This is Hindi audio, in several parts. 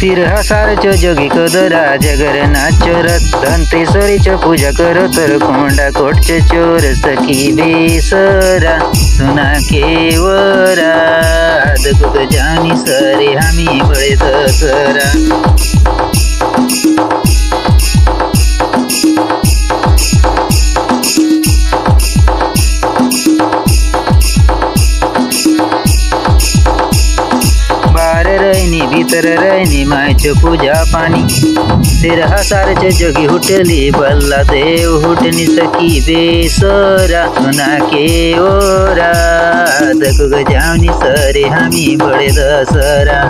सिर हसारचो जोगी कोदरा जगर नाचो रथ धनतेश्वरीचो पूजा करो तर कोंडा कोटचो चोर सखी बेसरा सुना केवरा दगुग जानी सरे हामी बळे दसरा रैनी भीतर रैनी मायचो पूजा पानी सिर हसारचो जोगी हुटली बल्ला देव हुटनी सखी बेसरा सुना के ओरा दगुग जावनी सरे हामी बळे दसरा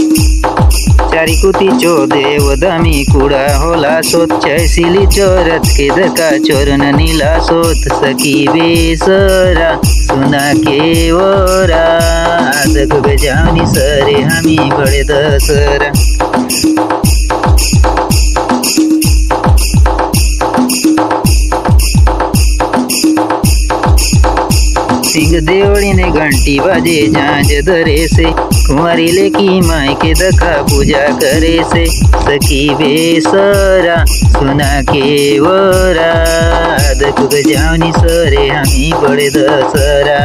चारी कुती चो देव दमी कुड़ा होला सोत चैसिली चोरत के दका चोरन नीला सोत सखी बेसरा सुना के ओरा दगुग जावनी सरे हामी बळे दसरा सिंह देवड़ी ने घंटी बाजे झांझ धरे से कुंवारी लेकी माई के दखा पूजा करे से सखी बेसरा सुना के वरा दगुग जावनी सरे हामी बळे दसरा।